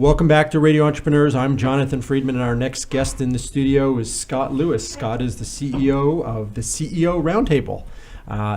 Welcome back to Radio Entrepreneurs. I'm Jonathan Friedman, and our next guest in the studio is Scott Lewis. Scott is the CEO of the CEO Roundtable,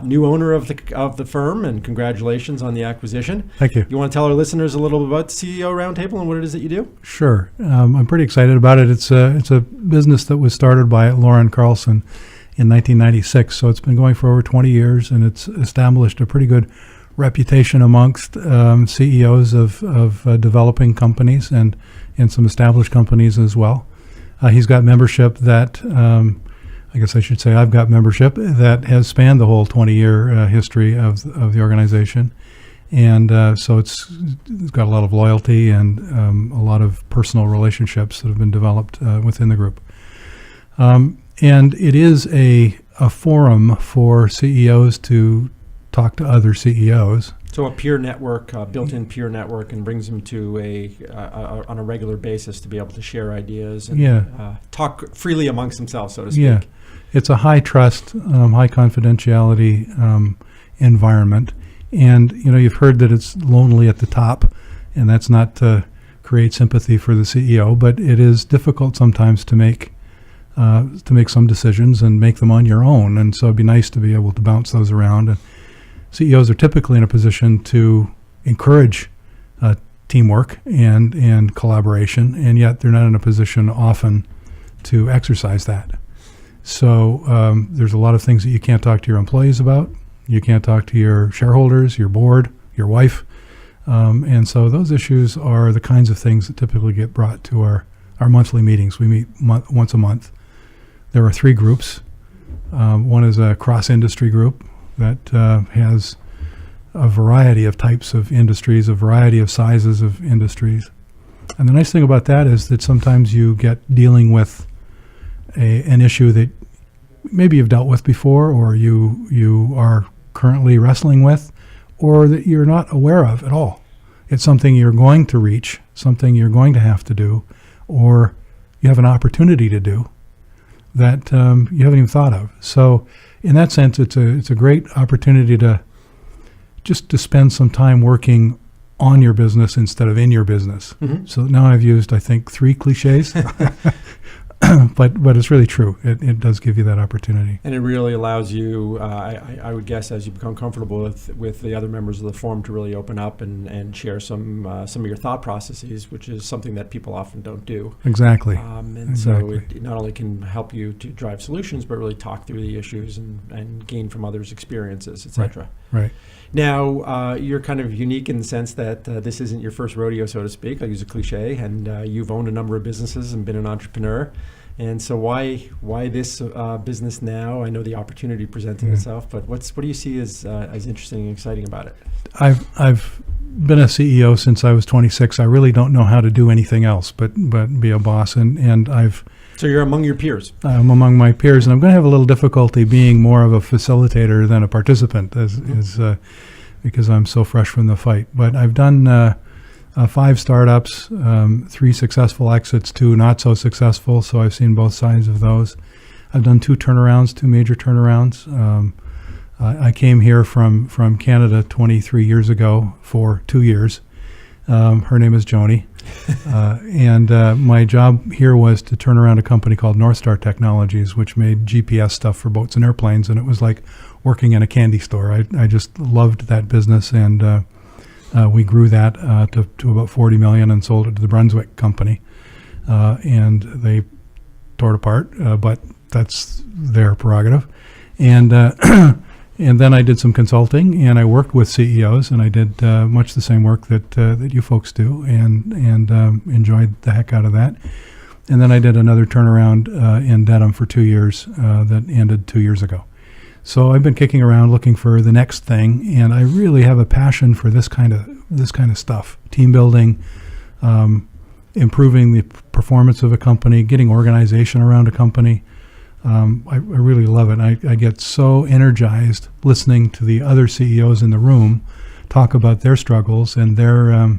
new owner of the firm, and congratulations on the acquisition. Thank you. You want to tell our listeners a little bit about the CEO Roundtable and what it is that you do? Sure. I'm pretty excited about it. It's a business that was started by Lauren Carlson in 1996, so it's been going for over 20 years, and it's established a pretty good reputation amongst CEOs of developing companies and some established companies as well. He's got membership that, I guess I should say I've got membership that has spanned the whole 20-year history of the organization. And so it's got a lot of loyalty and a lot of personal relationships that have been developed within the group. And it is a forum for CEOs to talk to other CEOs. So a peer network, built-in peer network, and brings them to on a regular basis to be able to share ideas and talk freely amongst themselves, so to speak. Yeah, it's a high trust, high confidentiality environment. And, you've heard that it's lonely at the top, and that's not to create sympathy for the CEO, but it is difficult sometimes to make some decisions and make them on your own. And so it'd be nice to be able to bounce those around. And CEOs are typically in a position to encourage teamwork and collaboration, and yet they're not in a position often to exercise that. So there's a lot of things that you can't talk to your employees about. You can't talk to your shareholders, your board, your wife. And so those issues are the kinds of things that typically get brought to our monthly meetings. We meet once a month. There are 3 groups. One is a cross-industry group that has a variety of types of industries, a variety of sizes of industries. And the nice thing about that is that sometimes you get dealing with an issue that maybe you've dealt with before, or you are currently wrestling with, or that you're not aware of at all. It's something you're going to reach, something you're going to have to do, or you have an opportunity to do that you haven't even thought of. So in that sense, it's a great opportunity to spend some time working on your business instead of in your business. Mm-hmm. So now I've used, I think, 3 cliches, but it's really true. It does give you that opportunity. And it really allows you, I would guess, as you become comfortable with the other members of the forum, to really open up and share some of your thought processes, which is something that people often don't do. Exactly. So it not only can help you to drive solutions, but really talk through the issues and gain from others' experiences, etc. Right. Now, you're kind of unique in the sense that this isn't your first rodeo, so to speak. I'll use a cliche, and you've owned a number of businesses and been an entrepreneur. And so why this business now? I know the opportunity presented itself, but what do you see as interesting and exciting about it? I've been a CEO since I was 26. I really don't know how to do anything else but be a boss, and I've. So you're among your peers. I'm among my peers, and I'm going to have a little difficulty being more of a facilitator than a participant, because I'm so fresh from the fight. But I've done 5 startups, 3 successful exits, 2 not so successful, so I've seen both sides of those. I've done 2 major turnarounds. I came here from Canada 23 years ago for 2 years. Her name is Joni. And my job here was to turn around a company called North Star Technologies, which made GPS stuff for boats and airplanes, and it was like working in a candy store. I just loved that business, and we grew that to about $40 million and sold it to the Brunswick company. And they tore it apart, but that's their prerogative. And then I did some consulting, and I worked with CEOs, and I did much the same work that you folks do, and enjoyed the heck out of that. And then I did another turnaround in Dedham for 2 years that ended 2 years ago. So I've been kicking around looking for the next thing, and I really have a passion for this kind of stuff: team building, improving the performance of a company, getting organization around a company. I really love it. I get so energized listening to the other CEOs in the room talk about their struggles and their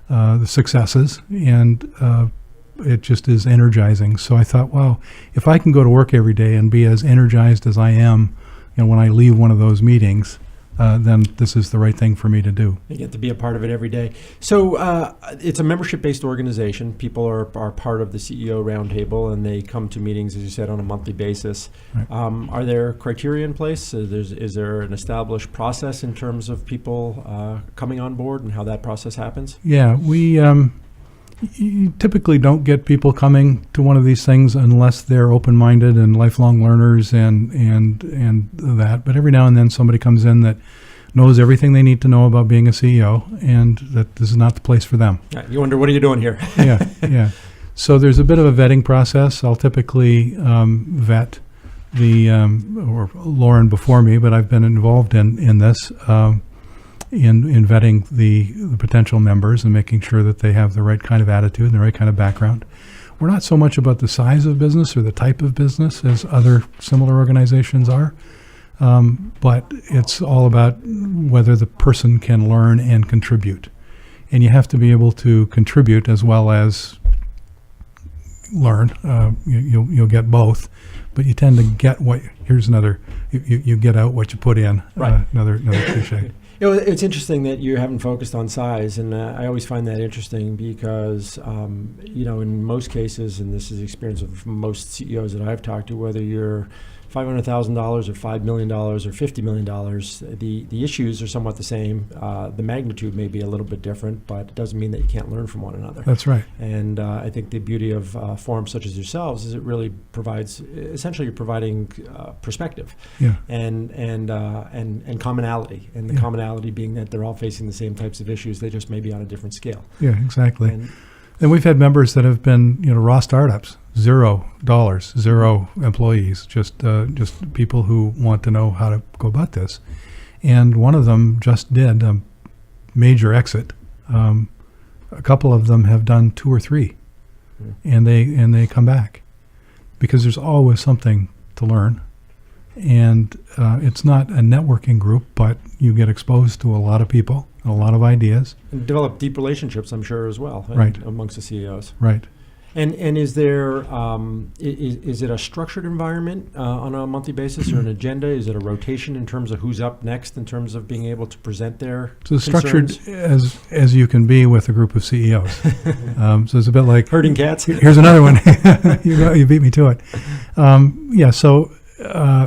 the successes, and it just is energizing. So I thought, wow, if I can go to work every day and be as energized as I am, when I leave one of those meetings, then this is the right thing for me to do. You get to be a part of it every day. So it's a membership-based organization. People are part of the CEO Roundtable, and they come to meetings, as you said, on a monthly basis. Right. Are there criteria in place? Is there an established process in terms of people coming on board and how that process happens? Yeah, you typically don't get people coming to one of these things unless they're open-minded and lifelong learners and that. But every now and then somebody comes in that knows everything they need to know about being a CEO, and that this is not the place for them. You wonder, what are you doing here? Yeah. So there's a bit of a vetting process. I'll typically vet or Lauren before me, but I've been involved in this. In vetting the potential members and making sure that they have the right kind of attitude and the right kind of background. We're not so much about the size of business or the type of business as other similar organizations are, but it's all about whether the person can learn and contribute. And you have to be able to contribute as well as learn. You'll get both, but you tend to get you get out what you put in. Right. Another cliche. It's interesting that you haven't focused on size, and I always find that interesting because, in most cases, and this is the experience of most CEOs that I've talked to, whether you're $500,000 or $5 million or $50 million, the issues are somewhat the same. The magnitude may be a little bit different, but it doesn't mean that you can't learn from one another. That's right. And I think the beauty of forums such as yourselves is it really provides, essentially you're providing perspective and commonality. And the commonality being that they're all facing the same types of issues, they just may be on a different scale. Yeah, exactly. And we've had members that have been, raw startups, $0, 0 employees, just people who want to know how to go about this. And one of them just did a major exit. A couple of them have done 2 or 3, and they come back because there's always something to learn. And it's not a networking group, but you get exposed to a lot of people, a lot of ideas. And develop deep relationships, I'm sure, as well, right, amongst the CEOs. Right. And is there is it a structured environment on a monthly basis or an agenda? Is it a rotation in terms of who's up next in terms of being able to present their So concerns? Structured as you can be with a group of CEOs. So it's a bit like herding cats. Here's another one. You beat me to it. So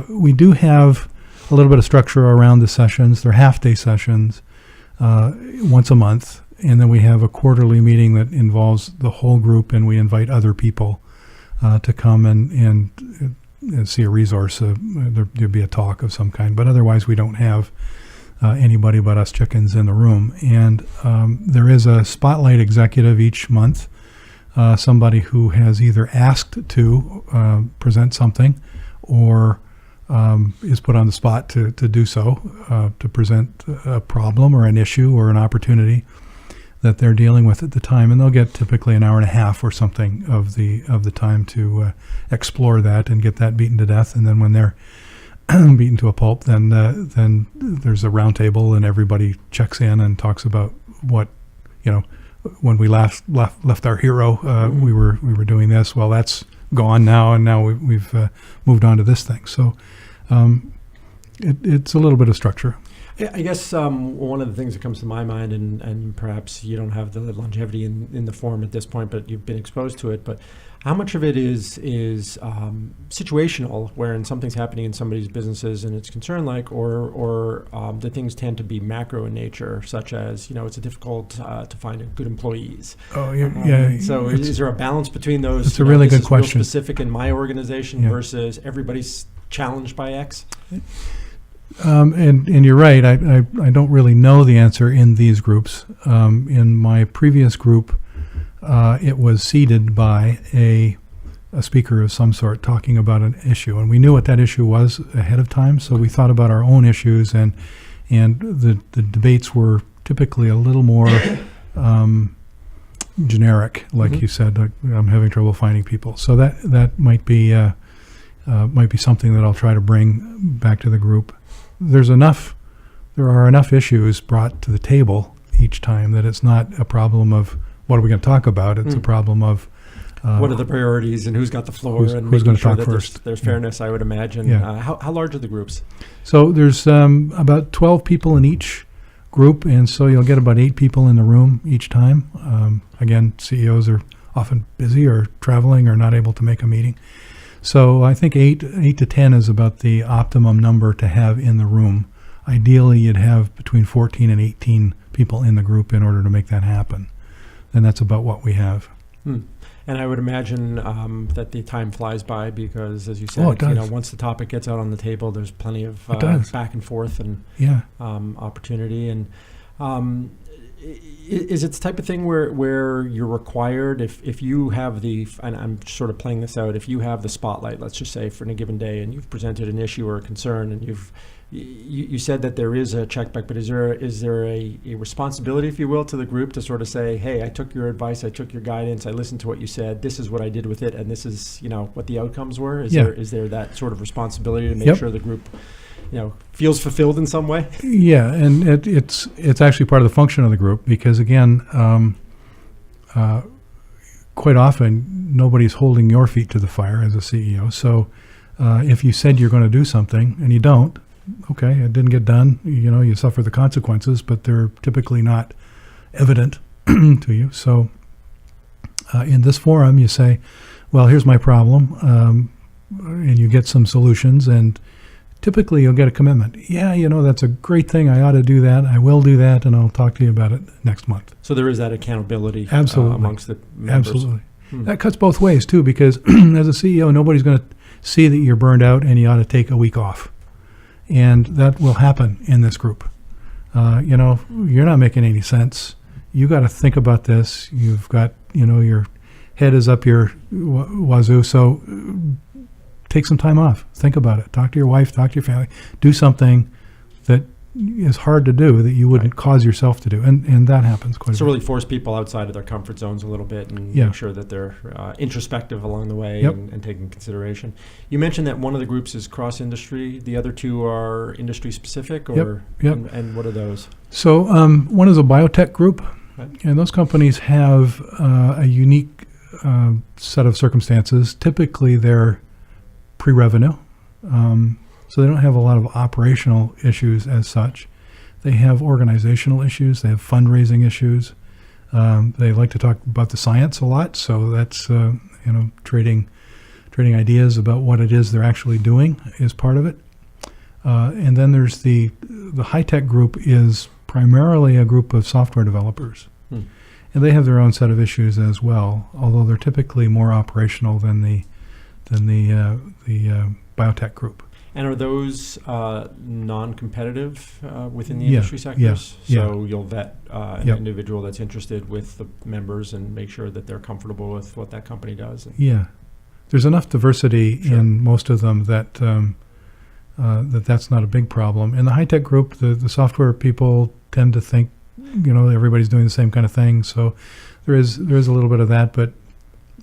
we do have a little bit of structure around the sessions. They're half-day sessions once a month. And then we have a quarterly meeting that involves the whole group, and we invite other people to come and see a resource. There'd be a talk of some kind, but otherwise we don't have anybody but us chickens in the room. And there is a spotlight executive each month, somebody who has either asked to present something or is put on the spot to do so, to present a problem or an issue or an opportunity that they're dealing with at the time, and they'll get typically an hour and a half or something of the time to explore that and get that beaten to death. And then when they're beaten to a pulp, then there's a roundtable and everybody checks in and talks about what, when we left our hero, we were doing this. Well, that's gone now, and now we've moved on to this thing. So it's a little bit of structure. I guess one of the things that comes to my mind, and perhaps you don't have the longevity in the forum at this point, but you've been exposed to it, but how much of it is situational, wherein something's happening in somebody's businesses and it's concern like, or the things tend to be macro in nature, such as, it's difficult to find good employees. Oh, yeah. So is there a balance between those? It's a really good question. Real specific in my organization versus everybody's challenged by X? And you're right. I don't really know the answer in these groups. In my previous group, it was seeded by a speaker of some sort talking about an issue, and we knew what that issue was ahead of time. So we thought about our own issues, and the debates were typically a little more generic, like you said. I'm having trouble finding people. So that might be something that I'll try to bring back to the group. There are enough issues brought to the table each time that it's not a problem of what are we going to talk about. It's a problem of what are the priorities and who's got the floor, who's and gonna making sure talk that first. there's fairness, I would imagine. Yeah. How large are the groups? So there's about 12 people in each group, and so you'll get about 8 people in the room each time. Again, CEOs are often busy or traveling or not able to make a meeting. So I think 8 to 10 is about the optimum number to have in the room. Ideally, you'd have between 14 and 18 people in the group in order to make that happen. And that's about what we have. And I would imagine that the time flies by because, as you said, it does. once the topic gets out on the table, there's plenty of It does. back and forth and Yeah. opportunity. And is it the type of thing where you're required, if you have and I'm sort of playing this out, if you have the spotlight, let's just say, for a given day, and you've presented an issue or a concern, and you said that there is a check back, but is there a responsibility, if you will, to the group to sort of say, hey, I took your advice, I took your guidance, I listened to what you said, this is what I did with it, and this is what the outcomes were? Is there that sort of responsibility to make sure the group feels fulfilled in some way? Yeah, and it's actually part of the function of the group because, again, quite often nobody's holding your feet to the fire as a CEO. So if you said you're going to do something and you don't, okay, it didn't get done, you suffer the consequences, but they're typically not evident to you. So in this forum, you say, well, here's my problem, and you get some solutions, and typically you'll get a commitment. Yeah, that's a great thing. I ought to do that. I will do that, and I'll talk to you about it next month. So there is that accountability Absolutely. Amongst the members. Absolutely. That cuts both ways, too, because as a CEO, nobody's going to see that you're burned out and you ought to take a week off. And that will happen in this group. You're not making any sense. You got to think about this. You've got, your head is up your wazoo. So take some time off. Think about it. Talk to your wife, talk to your family. Do something that is hard to do that you wouldn't cause yourself to do. And that happens quite a bit. So really force people outside of their comfort zones a little bit and make sure that they're introspective along the way and taking consideration. You mentioned that one of the groups is cross-industry. The other two are industry-specific? Or Yep. And what are those? So one is a biotech group, and those companies have a unique set of circumstances. Typically, they're pre-revenue. So they don't have a lot of operational issues as such. They have organizational issues. They have fundraising issues. They like to talk about the science a lot. So that's trading ideas about what it is they're actually doing is part of it. And then there's the high-tech group is primarily a group of software developers, and they have their own set of issues as well. Although they're typically more operational than the biotech group. And are those non-competitive within the industry sectors? So you'll vet an individual that's interested with the members and make sure that they're comfortable with what that company does. Yeah. There's enough diversity in most of them that that's not a big problem. In the high-tech group, the software people tend to think, everybody's doing the same kind of thing. So there is a little bit of that, but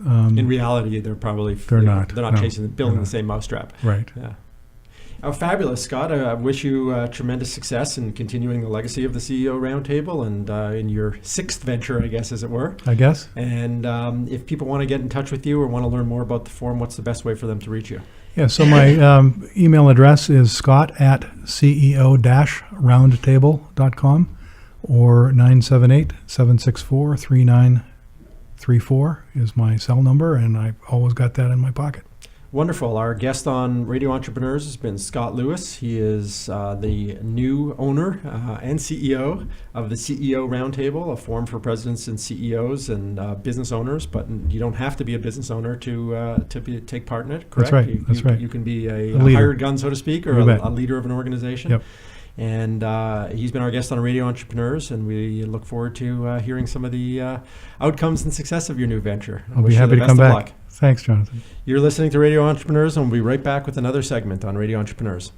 in reality, they're not building the same mousetrap. Right. Yeah. Oh, fabulous, Scott. I wish you tremendous success in continuing the legacy of the CEO Roundtable and in your 6th venture, I guess, as it were. I guess. And if people want to get in touch with you or want to learn more about the forum, what's the best way for them to reach you? Yeah, so my email address is scott@ceo-roundtable.com or 978-764-3934 is my cell number, and I've always got that in my pocket. Wonderful. Our guest on Radio Entrepreneurs has been Scott Lewis. He is the new owner and CEO of the CEO Roundtable, a forum for presidents and CEOs and business owners. But you don't have to be a business owner to take part in it, correct? That's right. You can be a leader. hired gun, so to speak, or a leader of an organization. Yep. And he's been our guest on Radio Entrepreneurs, and we look forward to hearing some of the outcomes and success of your new venture. I'll be happy to come back. Thanks, Jonathan. You're listening to Radio Entrepreneurs, and we'll be right back with another segment on Radio Entrepreneurs.